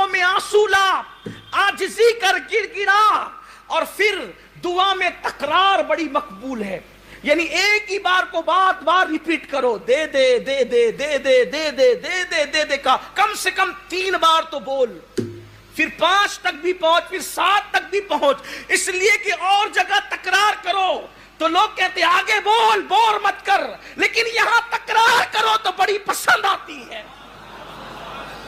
آنکھوں میں آنسو لا، عاجزی کر گر گرا، اور پھر دعا میں تکرار بڑی مقبول ہے، یعنی ایک ہی بار کو بار بار ریپیٹ کرو، دے دے دے دے دے دے دے دے دے دے دے دے کا کم سے کم 3 بار تو بول، پھر 5 تک بھی پہنچ، پھر 7 تک بھی پہنچ، اس لیے کہ اور جگہ تکرار کرو تو لوگ کہتے ہیں آگے بول، بور مت کر، لیکن یہاں تکرار کرو تو بڑی پسند آتی ہے،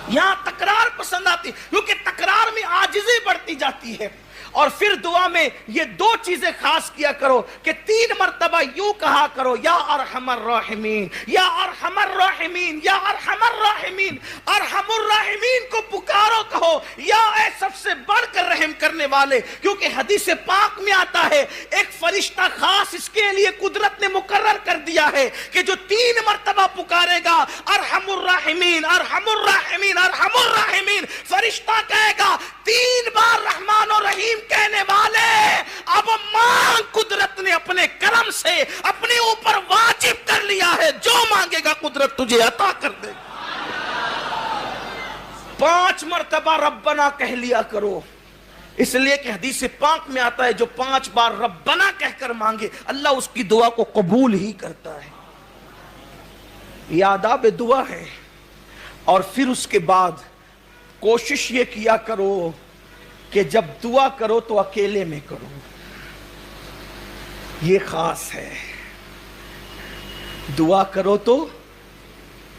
یہاں تکرار پسند آتی ہے، کیونکہ تکرار میں عاجزی بڑھتی جاتی ہے۔ اور پھر دعا میں یہ 2 چیزیں خاص کیا کرو کہ 3 مرتبہ یوں کہا کرو، یا ارحم الراحمین، یا ارحم الراحمین، یا ارحم الراحمین، ارحم الراحمین کو پکارو، کہو یا اے سب سے بڑھ کر رحم کرنے والے، کیونکہ حدیث پاک میں آتا ہے ایک فرشتہ خاص اس کے لیے قدرت نے مقرر کر دیا ہے کہ جو 3 مرتبہ پکارے گا ارحم الراحمین ارحم الراحمین ارحم الراحمین، فرشتہ کہے گا 3 بار رحمان و رحیم کہنے والے، اب مانگ، قدرت نے اپنے کرم سے اپنے اوپر واجب کر لیا ہے، جو مانگے گا قدرت تجھے عطا کر دے گا۔ 5 مرتبہ ربنا کہہ لیا کرو، اس لیے کہ حدیث پاک میں آتا ہے جو 5 بار ربنا کہہ کر مانگے اللہ اس کی دعا کو قبول ہی کرتا ہے، یہ آداب دعا ہے۔ اور پھر اس کے بعد کوشش یہ کیا کرو کہ جب دعا کرو تو اکیلے میں کرو، یہ خاص ہے، دعا کرو تو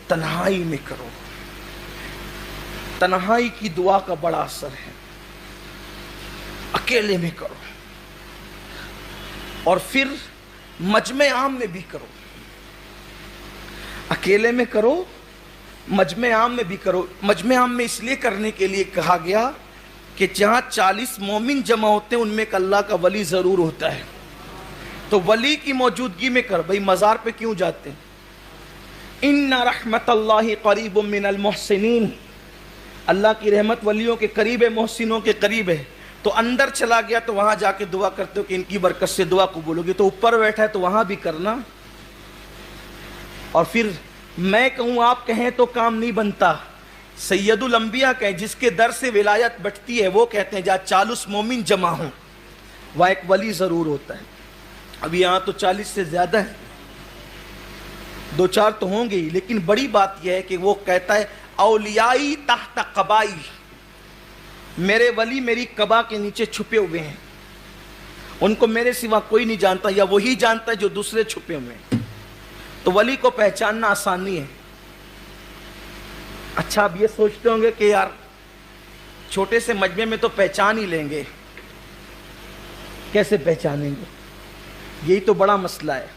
تنہائی میں کرو، تنہائی کی دعا کا بڑا اثر ہے، اکیلے میں کرو، اور پھر مجمع عام میں بھی کرو، اکیلے میں کرو، مجمع عام میں بھی کرو۔ مجمع عام میں اس لیے کرنے کے لیے کہا گیا کہ جہاں 40 مومن جمع ہوتے ہیں ان میں ایک اللہ کا ولی ضرور ہوتا ہے، تو ولی کی موجودگی میں کر، بھئی مزار پہ کیوں جاتے ہیں؟ ان رحمت اللہ قریب من المحسنین، اللہ کی رحمت ولیوں کے قریب ہے، محسنوں کے قریب ہے، تو اندر چلا گیا تو وہاں جا کے دعا کرتے ہو کہ ان کی برکت سے دعا قبول ہوگی، تو اوپر بیٹھا ہے تو وہاں بھی کرنا۔ اور پھر میں کہوں آپ کہیں تو کام نہیں بنتا، سید الانبیاء کہیں جس کے در سے ولایت بٹتی ہے، وہ کہتے ہیں جہاں 40 مومن جمع ہوں وہاں ایک ولی ضرور ہوتا ہے۔ اب یہاں تو 40 سے زیادہ ہے، 2-4 تو ہوں گے ہی، لیکن بڑی بات یہ ہے کہ وہ کہتا ہے اولیائی تحت قبائی، میرے ولی میری قبا کے نیچے چھپے ہوئے ہیں، ان کو میرے سوا کوئی نہیں جانتا، یا وہی جانتا ہے جو دوسرے چھپے ہوئے ہیں، تو ولی کو پہچاننا آسانی ہے۔ اچھا اب یہ سوچتے ہوں گے کہ یار چھوٹے سے مجمع میں تو پہچان ہی لیں گے، کیسے پہچانیں گے؟ یہی تو بڑا مسئلہ ہے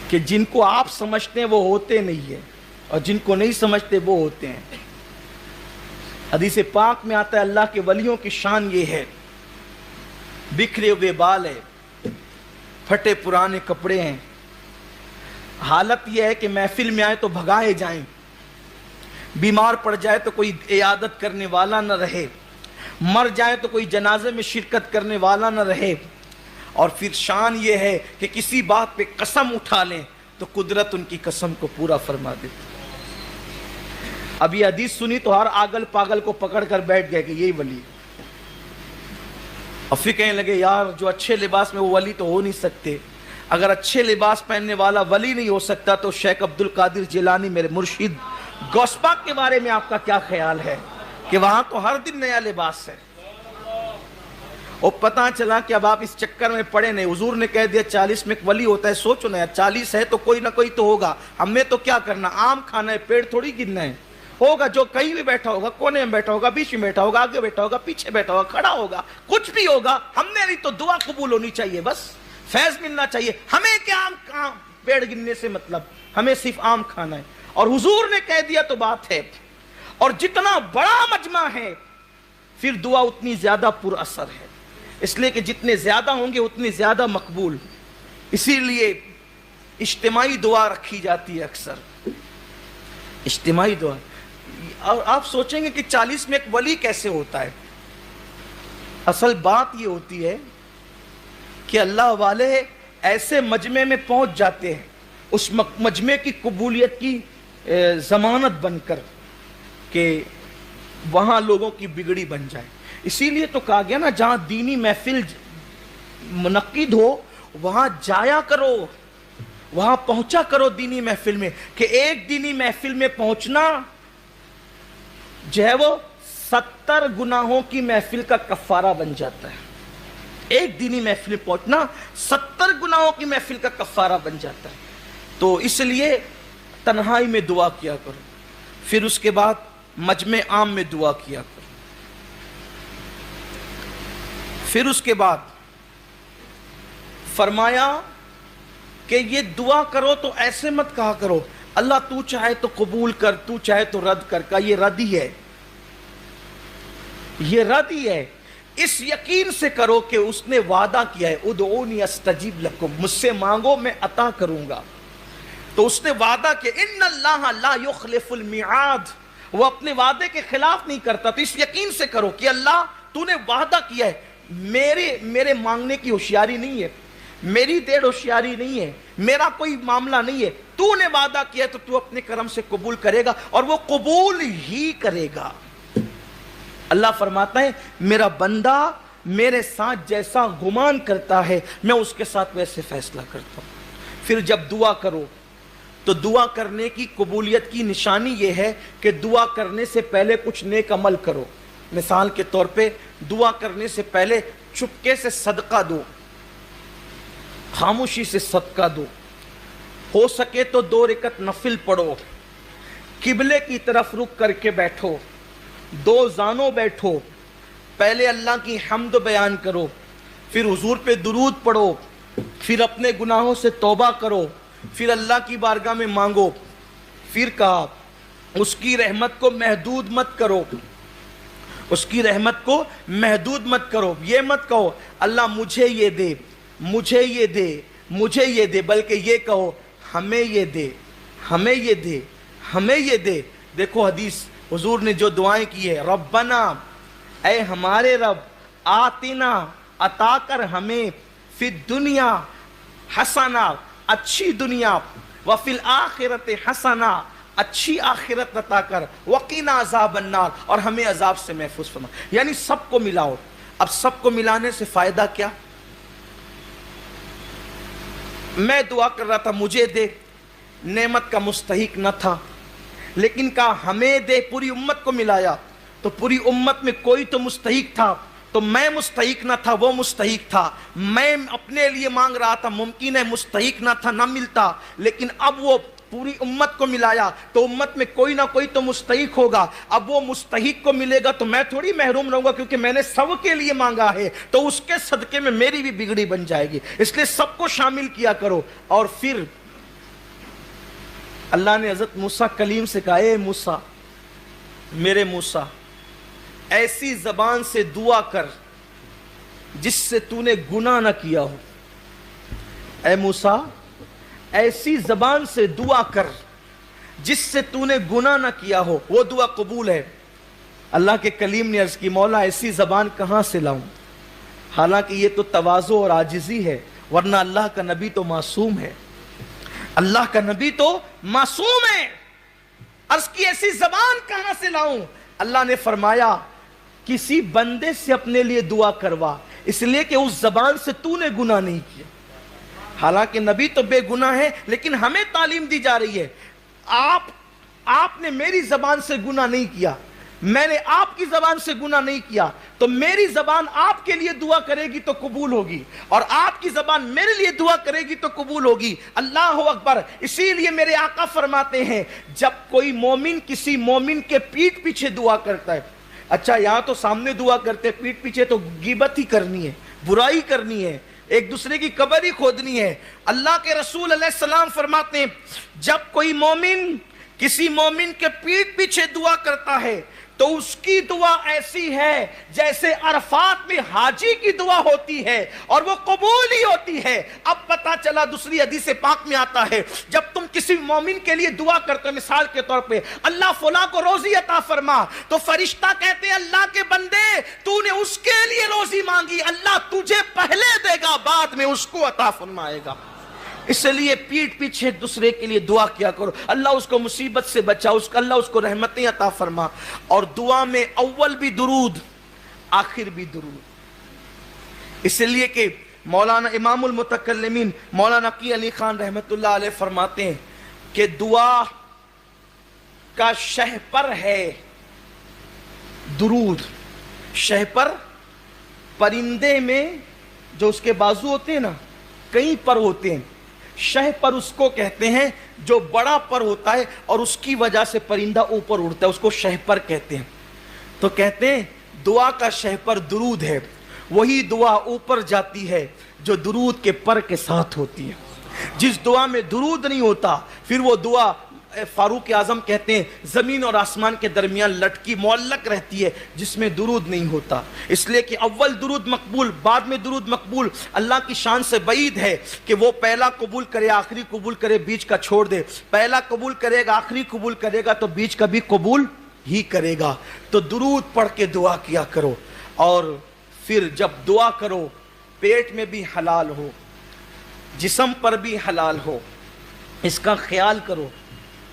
کہ جن کو آپ سمجھتے ہیں وہ ہوتے نہیں ہیں، اور جن کو نہیں سمجھتے وہ ہوتے ہیں۔ حدیث پاک میں آتا ہے اللہ کے ولیوں کی شان یہ ہے، بکھرے ہوئے بال ہے، پھٹے پرانے کپڑے ہیں، حالت یہ ہے کہ محفل میں آئے تو بھگائے جائیں، بیمار پڑ جائے تو کوئی عیادت کرنے والا نہ رہے، مر جائے تو کوئی جنازے میں شرکت کرنے والا نہ رہے، اور پھر شان یہ ہے کہ کسی بات پہ قسم اٹھا لیں تو قدرت ان کی قسم کو پورا فرما دیتی۔ اب یہ حدیث سنی تو ہر آگل پاگل کو پکڑ کر بیٹھ گئے کہ یہی ولی، اور پھر کہنے لگے یار جو اچھے لباس میں وہ ولی تو ہو نہیں سکتے، اگر اچھے لباس پہننے والا ولی نہیں ہو سکتا تو شیخ عبد القادر جیلانی میرے مرشد غوث پاک کے بارے میں آپ کا کیا خیال ہے کہ وہاں تو ہر دن نیا لباس ہے؟ اور پتہ چلا کہ اب آپ اس چکر میں پڑے نہیں، حضور نے کہہ دیا 40 میں ایک ولی ہوتا ہے، سوچو نا یار 40 ہے تو کوئی نہ کوئی تو ہوگا، ہمیں تو کیا کرنا، آم کھانا ہے، پیڑ تھوڑی گرنا ہے، ہوگا جو کہیں بھی بیٹھا ہوگا، کونے میں بیٹھا ہوگا، بیچ میں بیٹھا ہوگا، آگے بیٹھا ہوگا، پیچھے بیٹھا ہوگا، کھڑا ہوگا، کچھ بھی ہوگا، ہم نے نہیں تو دعا قبول ہونی چاہیے، بس فیض ملنا چاہیے، ہمیں کیا آم پیڑ گرنے سے مطلب، ہمیں صرف آم کھانا ہے، اور حضور نے کہہ دیا تو بات ہے۔ اور جتنا بڑا مجمع ہے پھر دعا اتنی زیادہ پر اثر ہے، اس لیے کہ جتنے زیادہ ہوں گے اتنی زیادہ مقبول، اسی لیے اجتماعی دعا رکھی جاتی ہے اکثر، اجتماعی دعا۔ اور آپ سوچیں گے کہ 40 میں ایک ولی کیسے ہوتا ہے؟ اصل بات یہ ہوتی ہے کہ اللہ والے ایسے مجمع میں پہنچ جاتے ہیں اس مجمع کی قبولیت کی ضمانت بن کر کہ وہاں لوگوں کی بگڑی بن جائے. اسی لیے تو کہا گیا نا جہاں دینی محفل منعقد ہو وہاں جایا کرو, وہاں پہنچا کرو دینی محفل میں, کہ ایک دینی محفل میں پہنچنا جو ہے وہ 70 گناہوں کی محفل کا کفارہ بن جاتا ہے. ایک دینی محفل میں پہنچنا 70 گناہوں کی محفل کا کفارہ بن جاتا ہے. تو اس لیے تنہائی میں دعا کیا کرو, پھر اس کے بعد مجمع عام میں دعا کیا کرو. پھر اس کے بعد فرمایا کہ یہ دعا کرو تو ایسے مت کہا کرو اللہ تو چاہے تو قبول کر, تو چاہے تو رد کر, کا یہ رد ہی ہے, یہ رد ہی ہے. اس یقین سے کرو کہ اس نے وعدہ کیا ہے ادعونی استجیب لکم, مجھ سے مانگو میں عطا کروں گا. تو اس نے وعدہ کیا ان اللہ لا یخلف المیعاد, وہ اپنے وعدے کے خلاف نہیں کرتا. تو اس یقین سے کرو کہ اللہ تو نے وعدہ کیا ہے, میرے مانگنے کی ہوشیاری نہیں ہے, میری دیر ہوشیاری نہیں ہے, میرا کوئی معاملہ نہیں ہے, تو نے وعدہ کیا ہے تو تو اپنے کرم سے قبول کرے گا اور وہ قبول ہی کرے گا. اللہ فرماتا ہے میرا بندہ میرے ساتھ جیسا گمان کرتا ہے میں اس کے ساتھ ویسے فیصلہ کرتا ہوں. پھر جب دعا کرو تو دعا کرنے کی قبولیت کی نشانی یہ ہے کہ دعا کرنے سے پہلے کچھ نیک عمل کرو. مثال کے طور پہ دعا کرنے سے پہلے چپکے سے صدقہ دو, خاموشی سے صدقہ دو, ہو سکے تو 2 رکعت نفل پڑھو, قبلے کی طرف رخ کر کے بیٹھو, 2 زانوں بیٹھو, پہلے اللہ کی حمد بیان کرو, پھر حضور پہ درود پڑھو, پھر اپنے گناہوں سے توبہ کرو, پھر اللہ کی بارگاہ میں مانگو. پھر کہا اس کی رحمت کو محدود مت کرو, اس کی رحمت کو محدود مت کرو. یہ مت کہو اللہ مجھے یہ دے, مجھے یہ دے, مجھے یہ دے, بلکہ یہ کہو ہمیں یہ دے, ہمیں یہ دے, ہمیں یہ دے. دیکھو حدیث حضور نے جو دعائیں کی ہے, ربنا اے ہمارے رب, آتنا عطا کر ہمیں, فی الدنیا حسنہ اچھی دنیا, وفی الآخرت حسنہ اچھی آخرت عطا کر, وقنا عذاب النار اور ہمیں عذاب سے محفوظ فرما. یعنی سب کو ملاؤ. اب سب کو ملانے سے فائدہ کیا؟ میں دعا کر رہا تھا مجھے دے, نعمت کا مستحق نہ تھا, لیکن کہا ہمیں دے, پوری امت کو ملایا تو پوری امت میں کوئی تو مستحق تھا, تو میں مستحق نہ تھا وہ مستحق تھا. میں اپنے لیے مانگ رہا تھا, ممکن ہے مستحق نہ تھا نہ ملتا, لیکن اب وہ پوری امت کو ملایا تو امت میں کوئی نہ کوئی تو مستحق ہوگا. اب وہ مستحق کو ملے گا تو میں تھوڑی محروم رہوں گا, کیونکہ میں نے سب کے لیے مانگا ہے, تو اس کے صدقے میں میری بھی بگڑی بن جائے گی. اس لیے سب کو شامل کیا کرو. اور پھر اللہ نے حضرت موسیٰ کلیم سے کہا اے موسیٰ, میرے موسیٰ ایسی زبان سے دعا کر جس سے تو نے گناہ نہ کیا ہو. اے موسیٰ ایسی زبان سے دعا کر جس سے تو نے گناہ نہ کیا ہو, وہ دعا قبول ہے. اللہ کے کلیم نے عرض کی مولا ایسی زبان کہاں سے لاؤں, حالانکہ یہ تو تواضع اور عاجزی ہے, ورنہ اللہ کا نبی تو معصوم ہے, اللہ کا نبی تو معصوم ہے. عرض کی ایسی زبان کہاں سے لاؤں؟ اللہ نے فرمایا کسی بندے سے اپنے لیے دعا کروا, اس لیے کہ اس زبان سے تو نے گناہ نہیں کیا. حالانکہ نبی تو بے گناہ ہے, لیکن ہمیں تعلیم دی جا رہی ہے آپ نے میری زبان سے گناہ نہیں کیا, میں نے آپ کی زبان سے گناہ نہیں کیا, تو میری زبان آپ کے لیے دعا کرے گی تو قبول ہوگی, اور آپ کی زبان میرے لیے دعا کرے گی تو قبول ہوگی. اللہ اکبر. اسی لیے میرے آقا فرماتے ہیں جب کوئی مومن کسی مومن کے پیٹھ پیچھے دعا کرتا ہے, اچھا یہاں تو سامنے دعا کرتے ہیں, پیٹھ پیچھے تو غیبت ہی کرنی ہے, برائی کرنی ہے, ایک دوسرے کی قبر ہی کھودنی ہے. اللہ کے رسول علیہ السلام فرماتے ہیں جب کوئی مومن کسی مومن کے پیٹھ پیچھے دعا کرتا ہے تو اس کی دعا ایسی ہے جیسے عرفات میں حاجی کی دعا ہوتی ہے, اور وہ قبول ہی ہوتی ہے. اب پتا چلا دوسری حدیث پاک میں آتا ہے جب تم کسی مومن کے لیے دعا کرتے ہو, مثال کے طور پہ اللہ فلاں کو روزی عطا فرما, تو فرشتہ کہتے ہیں اللہ کے بندے تو نے اس کے لیے روزی مانگی, اللہ تجھے پہلے دے گا بعد میں اس کو عطا فرمائے گا. اس لیے پیٹھ پیچھے ایک دوسرے کے لیے دعا کیا کرو، اللہ اس کو مصیبت سے بچا، اللہ اس کو رحمتیں عطا فرما. اور دعا میں اول بھی درود، آخر بھی درود. اس لیے کہ مولانا امام المتکلمین مولانا کی علی خان رحمت اللہ علیہ فرماتے ہیں کہ دعا کا شہپر ہے درود. شہپر پرندے میں جو اس کے بازو ہوتے ہیں نا، کئی پر ہوتے ہیں، شہ پر اس کو کہتے ہیں جو بڑا پر ہوتا ہے اور اس کی وجہ سے پرندہ اوپر اڑتا ہے، اس کو شہ پر کہتے ہیں. تو کہتے ہیں دعا کا شہ پر درود ہے، وہی دعا اوپر جاتی ہے جو درود کے پر کے ساتھ ہوتی ہے. جس دعا میں درود نہیں ہوتا پھر وہ دعا فاروق اعظم کہتے ہیں زمین اور آسمان کے درمیان لٹکی معلق رہتی ہے جس میں درود نہیں ہوتا. اس لیے کہ اول درود مقبول، بعد میں درود مقبول. اللہ کی شان سے بعید ہے کہ وہ پہلا قبول کرے آخری قبول کرے بیچ کا چھوڑ دے. پہلا قبول کرے گا آخری قبول کرے گا تو بیچ کا بھی قبول ہی کرے گا. تو درود پڑھ کے دعا کیا کرو، اور پھر جب دعا کرو پیٹ میں بھی حلال ہو، جسم پر بھی حلال ہو، اس کا خیال کرو.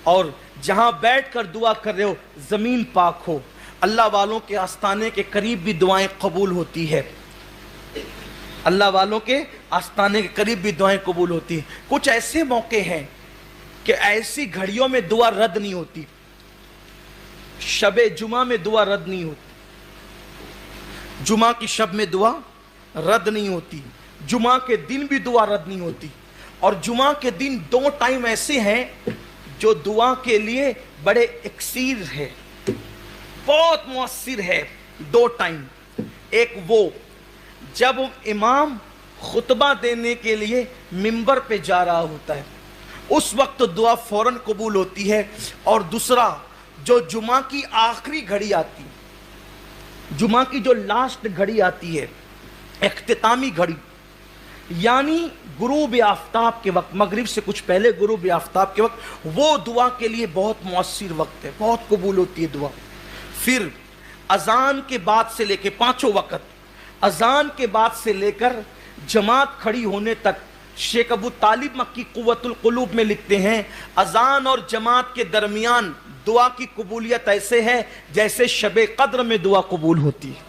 اور جہاں بیٹھ کر دعا کر رہے ہو زمین پاک ہو. اللہ والوں کے آستانے کے قریب بھی دعائیں قبول ہوتی ہے، اللہ والوں کے آستانے کے قریب بھی دعائیں قبول ہوتی ہیں. کچھ ایسے موقع ہیں کہ ایسی گھڑیوں میں دعا رد نہیں ہوتی. شب جمعہ میں دعا رد نہیں ہوتی، جمعہ کی شب میں دعا رد نہیں ہوتی، جمعہ کے دن بھی دعا رد نہیں ہوتی. اور جمعہ کے دن دو ٹائم ایسے ہیں جو دعا کے لیے بڑے اکسیر ہے، بہت مؤثر ہے. دو ٹائم، ایک وہ جب امام خطبہ دینے کے لیے منبر پہ جا رہا ہوتا ہے، اس وقت دعا فوراً قبول ہوتی ہے. اور دوسرا جو جمعہ کی آخری گھڑی آتی، جمعہ کی جو لاسٹ گھڑی آتی ہے، اختتامی گھڑی، یعنی غروب آفتاب کے وقت، مغرب سے کچھ پہلے غروب آفتاب کے وقت، وہ دعا کے لیے بہت مؤثر وقت ہے، بہت قبول ہوتی ہے دعا. پھر اذان کے بعد سے لے کے پانچوں وقت، اذان کے بعد سے لے کر جماعت کھڑی ہونے تک، شیخ ابو طالب مکی قوت القلوب میں لکھتے ہیں اذان اور جماعت کے درمیان دعا کی قبولیت ایسے ہے جیسے شب قدر میں دعا قبول ہوتی ہے.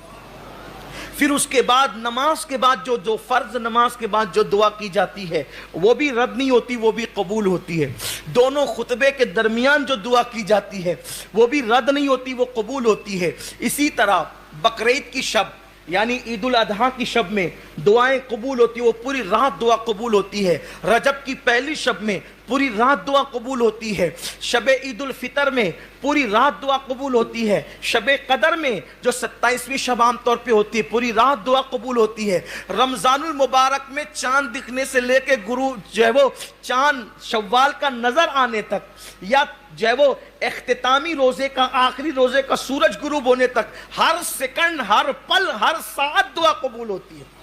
پھر اس کے بعد نماز کے بعد جو فرض نماز کے بعد جو دعا کی جاتی ہے وہ بھی رد نہیں ہوتی، وہ بھی قبول ہوتی ہے. دونوں خطبے کے درمیان جو دعا کی جاتی ہے وہ بھی رد نہیں ہوتی، وہ قبول ہوتی ہے. اسی طرح بقرعید کی شب یعنی عید الاضحیٰ کی شب میں دعائیں قبول ہوتی ہیں، وہ پوری رات دعا قبول ہوتی ہے. رجب کی پہلی شب میں پوری رات دعا قبول ہوتی ہے. شب عید الفطر میں پوری رات دعا قبول ہوتی ہے. شب قدر میں جو 27ویں شب عام طور پہ ہوتی ہے پوری رات دعا قبول ہوتی ہے. رمضان المبارک میں چاند دکھنے سے لے کے جو ہے وہ چاند شوال کا نظر آنے تک، یا جو ہے وہ اختتامی روزے کا آخری روزے کا سورج غروب ہونے تک، ہر سیکنڈ ہر پل ہر ساعت دعا قبول ہوتی ہے.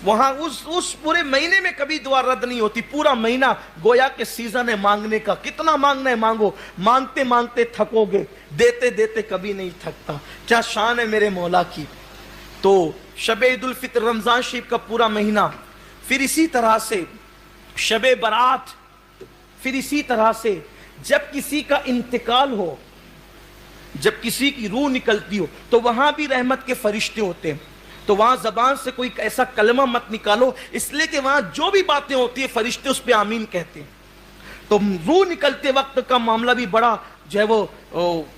وہاں اس پورے مہینے میں کبھی دعا رد نہیں ہوتی. پورا مہینہ گویا کہ سیزن ہے مانگنے کا، کتنا مانگنا ہے مانگو، مانگتے مانگتے تھکو گے، دیتے دیتے کبھی نہیں تھکتا. کیا شان ہے میرے مولا کی. تو شب عید الفطر رمضان شریف کا پورا مہینہ، پھر اسی طرح سے شب برات، پھر اسی طرح سے جب کسی کا انتقال ہو، جب کسی کی روح نکلتی ہو تو وہاں بھی رحمت کے فرشتے ہوتے ہیں. تو وہاں زبان سے کوئی ایسا کلمہ مت نکالو، اس لیے کہ وہاں جو بھی باتیں ہوتی ہیں فرشتے اس پہ آمین کہتے ہیں. تو روح نکلتے وقت کا معاملہ بھی بڑا جو ہے وہ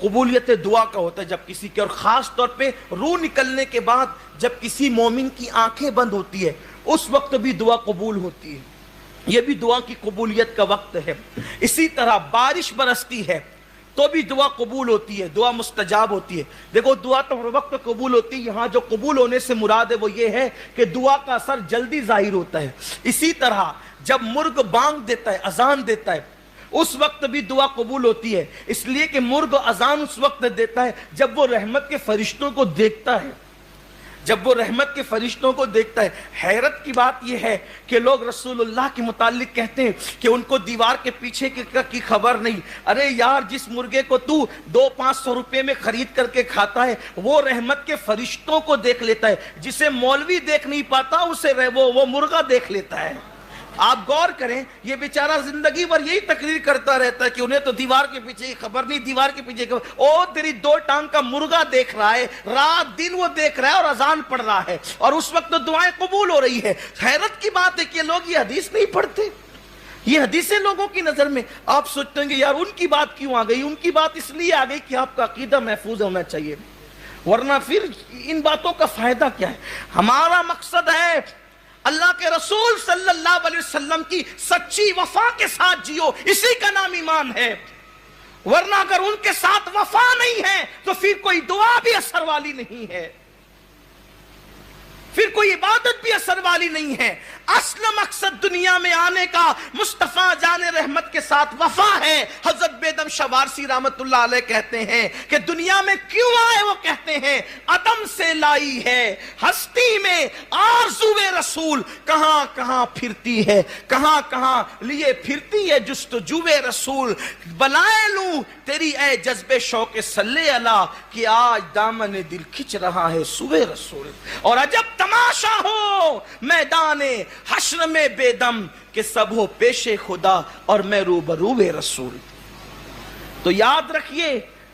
قبولیت دعا کا ہوتا ہے جب کسی کے، اور خاص طور پہ روح نکلنے کے بعد جب کسی مومن کی آنکھیں بند ہوتی ہے اس وقت بھی دعا قبول ہوتی ہے. یہ بھی دعا کی قبولیت کا وقت ہے. اسی طرح بارش برستی ہے تو بھی دعا قبول ہوتی ہے، دعا مستجاب ہوتی ہے. دیکھو دعا تو ہر وقت قبول ہوتی ہے، یہاں جو قبول ہونے سے مراد ہے وہ یہ ہے کہ دعا کا اثر جلدی ظاہر ہوتا ہے. اسی طرح جب مرغ بانگ دیتا ہے، اذان دیتا ہے، اس وقت بھی دعا قبول ہوتی ہے، اس لیے کہ مرغ اذان اس وقت دیتا ہے جب وہ رحمت کے فرشتوں کو دیکھتا ہے، جب وہ رحمت کے فرشتوں کو دیکھتا ہے. حیرت کی بات یہ ہے کہ لوگ رسول اللہ کے متعلق کہتے ہیں کہ ان کو دیوار کے پیچھے کی خبر نہیں. ارے یار، جس مرغے کو تو 200-500 روپے میں خرید کر کے کھاتا ہے وہ رحمت کے فرشتوں کو دیکھ لیتا ہے. جسے مولوی دیکھ نہیں پاتا اسے وہ مرغا دیکھ لیتا ہے. آپ غور کریں، یہ بیچارہ زندگی بھر یہی تقریر کرتا رہتا ہے کہ انہیں تو دیوار کے پیچھے خبر نہیں، دیوار کے پیچھے خبر، او تیری 2 ٹانگ کا مرغا دیکھ رہا ہے، رات دن وہ دیکھ رہا ہے اور اذان پڑھ رہا ہے، اور اس وقت تو دعائیں قبول ہو رہی ہے۔ حیرت کی بات ہے کہ لوگ یہ حدیث نہیں پڑھتے۔ یہ حدیثیں لوگوں کی نظر میں آپ سوچتے ہیں کہ یار ان کی بات کیوں آ گئی؟ ان کی بات اس لیے آ گئی کہ آپ کا عقیدہ محفوظ ہونا چاہیے، ورنہ پھر ان باتوں کا فائدہ کیا ہے؟ ہمارا مقصد ہے اللہ کے رسول صلی اللہ علیہ وسلم کی سچی وفا کے ساتھ جیو، اسی کا نام ایمان ہے۔ ورنہ اگر ان کے ساتھ وفا نہیں ہے تو پھر کوئی دعا بھی اثر والی نہیں ہے، پھر کوئی عبادت بھی اثر والی نہیں ہے۔ اصل مقصد دنیا میں آنے کا مصطفیٰ جان رحمت کے ساتھ وفا ہے۔ حضرت بیدم شوارسی رحمت اللہ علیہ کہتے ہیں کہ دنیا میں کیوں آئے؟ وہ کہتے ہیں عدم سے لائی ہے ہستی میں آرزوئے رسول، کہاں کہاں پھرتی ہے، کہاں کہاں لیے پھرتی ہے جستجوئے رسول، بلائے لوں تیری اے جذبے شوق صلی اللہ کہ آج دامن دل کھچ رہا ہے سوئے رسول۔ اور عجب تماشا ہو میدان حشر میں بے دم کہ سب ہو پیش خدا اور میں روبرو رسول۔ تو یاد رکھیے،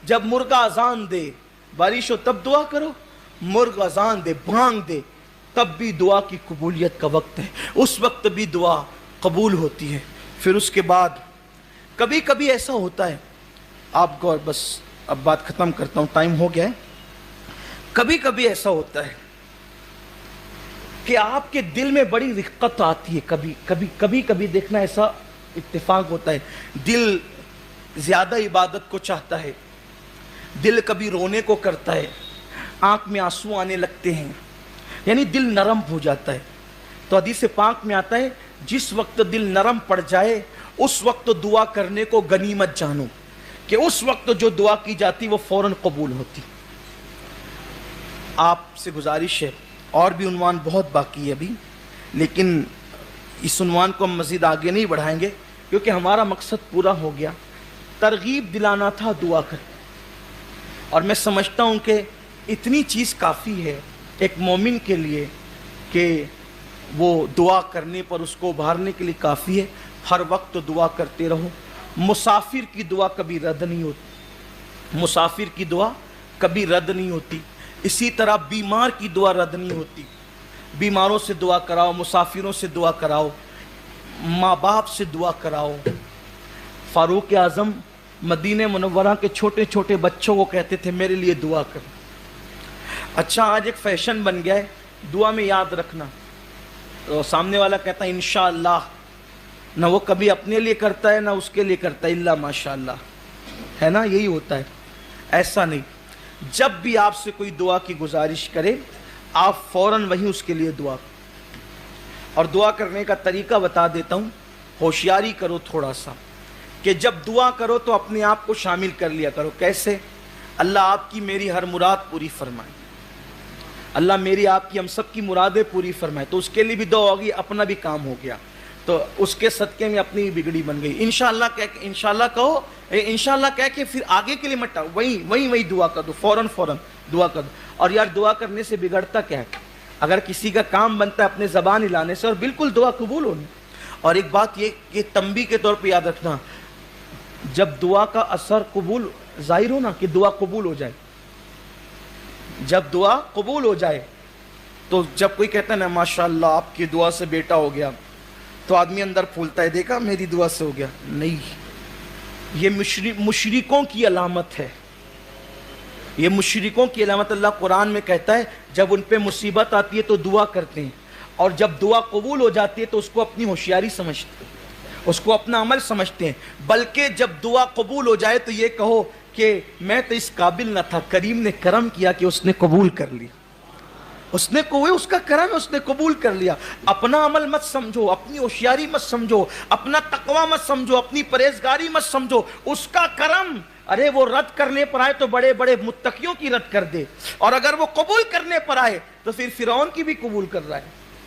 جب مرغا اذان دے بارش ہو تب دعا کرو، مرغ اذان دے بھانگ دے تب بھی دعا کی قبولیت کا وقت ہے، اس وقت بھی دعا قبول ہوتی ہے۔ پھر اس کے بعد کبھی کبھی ایسا ہوتا ہے، آپ کو بس اب بات ختم کرتا ہوں، ٹائم ہو گیا ہے۔ کبھی کبھی ایسا ہوتا ہے کہ آپ کے دل میں بڑی رقت آتی ہے، کبھی دیکھنا ایسا اتفاق ہوتا ہے، دل زیادہ عبادت کو چاہتا ہے، دل کبھی رونے کو کرتا ہے، آنکھ میں آنسو آنے لگتے ہیں، یعنی دل نرم ہو جاتا ہے۔ تو حدیث پاک میں آتا ہے جس وقت دل نرم پڑ جائے اس وقت دعا کرنے کو غنیمت جانو، کہ اس وقت جو دعا کی جاتی وہ فوراً قبول ہوتی۔ آپ سے گزارش ہے، اور بھی عنوان بہت باقی ہے ابھی، لیکن اس عنوان کو ہم مزید آگے نہیں بڑھائیں گے کیونکہ ہمارا مقصد پورا ہو گیا۔ ترغیب دلانا تھا دعا کر، اور میں سمجھتا ہوں کہ اتنی چیز کافی ہے ایک مومن کے لیے کہ وہ دعا کرنے پر اس کو ابھارنے کے لیے کافی ہے۔ ہر وقت دعا کرتے رہو۔ مسافر کی دعا کبھی رد نہیں ہوتی، مسافر کی دعا کبھی رد نہیں ہوتی۔ اسی طرح بیمار کی دعا رد نہیں ہوتی، بیماروں سے دعا کراؤ، مسافروں سے دعا کراؤ، ماں باپ سے دعا کراؤ۔ فاروق اعظم مدینہ منورہ کے چھوٹے چھوٹے بچوں کو کہتے تھے میرے لیے دعا کر۔ اچھا آج ایک فیشن بن گیا ہے دعا میں یاد رکھنا، تو سامنے والا کہتا ہے انشاءاللہ، نہ وہ کبھی اپنے لیے کرتا ہے نہ اس کے لیے کرتا ہے، اللہ ماشاءاللہ، ہے نا، یہی ہوتا ہے۔ ایسا نہیں، جب بھی آپ سے کوئی دعا کی گزارش کرے آپ فوراً وہیں اس کے لیے دعا کریں۔ اور دعا کرنے کا طریقہ بتا دیتا ہوں، ہوشیاری کرو تھوڑا سا، کہ جب دعا کرو تو اپنے آپ کو شامل کر لیا کرو۔ کیسے؟ اللہ آپ کی میری ہر مراد پوری فرمائے، اللہ میری آپ کی ہم سب کی مرادیں پوری فرمائے، تو اس کے لیے بھی دعا ہوگی، اپنا بھی کام ہو گیا، تو اس کے صدقے میں اپنی بگڑی بن گئی۔ انشاءاللہ کہہ کے انشاءاللہ کہو، انشاءاللہ کہہ کے پھر آگے کے لیے مت آؤ، وہیں دعا کر دو، فوراً دعا کر دو۔ اور یار دعا کرنے سے بگڑتا کیا ہے؟ اگر کسی کا کام بنتا ہے اپنے زبان ہلانے سے، اور بالکل دعا قبول ہونی۔ اور ایک بات یہ تنبیہ کے طور پہ یاد رکھنا، جب دعا کا اثر قبول ظاہر ہو نا کہ دعا قبول ہو جائے، جب دعا قبول ہو جائے تو جب کوئی کہتا ہے نا ماشاءاللہ آپ کی دعا سے بیٹا ہو گیا، تو آدمی اندر پھولتا ہے، دیکھا میری دعا سے ہو گیا۔ نہیں، یہ مشرکوں کی علامت ہے، یہ مشرکوں کی علامت۔ اللہ قرآن میں کہتا ہے جب ان پہ مصیبت آتی ہے تو دعا کرتے ہیں، اور جب دعا قبول ہو جاتی ہے تو اس کو اپنی ہوشیاری سمجھتے ہیں، اس کو اپنا عمل سمجھتے ہیں۔ بلکہ جب دعا قبول ہو جائے تو یہ کہو کہ میں تو اس قابل نہ تھا، کریم نے کرم کیا کہ اس نے قبول کر لیا، اس نے کوئی اس کا کرم، اس نے قبول کر لیا۔ اپنا عمل مت سمجھو، اپنی ہوشیاری مت سمجھو، اپنا تقوی مت سمجھو، اپنی پرہیزگاری مت سمجھو، اس کا کرم۔ ارے وہ رد کرنے پر آئے تو بڑے بڑے متقیوں کی رد کر دے، اور اگر وہ قبول کرنے پر آئے تو پھر فرعون کی بھی قبول کر رہا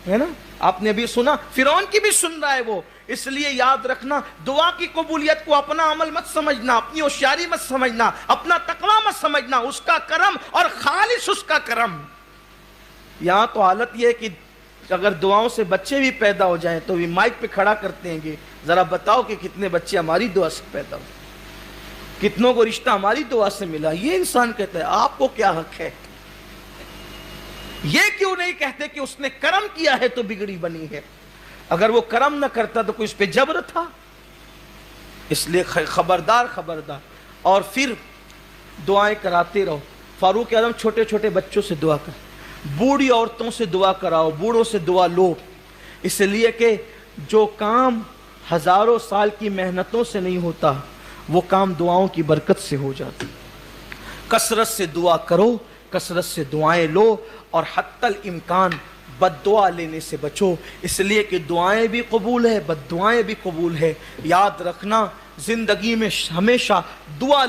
ہے نا، آپ نے بھی سنا، فرعون کی بھی سن رہا ہے وہ۔ اس لیے یاد رکھنا، دعا کی قبولیت کو اپنا عمل مت سمجھنا، اپنی ہوشیاری مت سمجھنا، اپنا تقوی مت سمجھنا، اس کا کرم اور خالص اس کا کرم۔ یہاں تو حالت یہ ہے کہ اگر دعاؤں سے بچے بھی پیدا ہو جائیں تو بھی مائک پہ کھڑا کرتے ہیں کہ ذرا بتاؤ کہ کتنے بچے ہماری دعا سے پیدا ہو، کتنوں کو رشتہ ہماری دعا سے ملا. یہ انسان کہتا ہے آپ کو کیا حق ہے؟ یہ کیوں نہیں کہتے کہ اس نے کرم کیا ہے تو بگڑی بنی ہے؟ اگر وہ کرم نہ کرتا تو کوئی اس پہ جبر تھا؟ اس لیے خبردار خبردار. اور پھر دعائیں کراتے رہو. فاروق اعظم چھوٹے چھوٹے بچوں سے دعا کر، بوڑھی عورتوں سے دعا کراؤ، بوڑھوں سے دعا لو، اس لیے کہ جو کام ہزاروں سال کی محنتوں سے نہیں ہوتا وہ کام دعاؤں کی برکت سے ہو جاتا. کثرت سے دعا کرو، کثرت سے دعائیں لو، اور حتی الامکان بد دعا لینے سے بچو، اس لیے کہ دعائیں بھی قبول ہے، بد دعائیں بھی قبول ہے. یاد رکھنا زندگی میں ہمیشہ دعا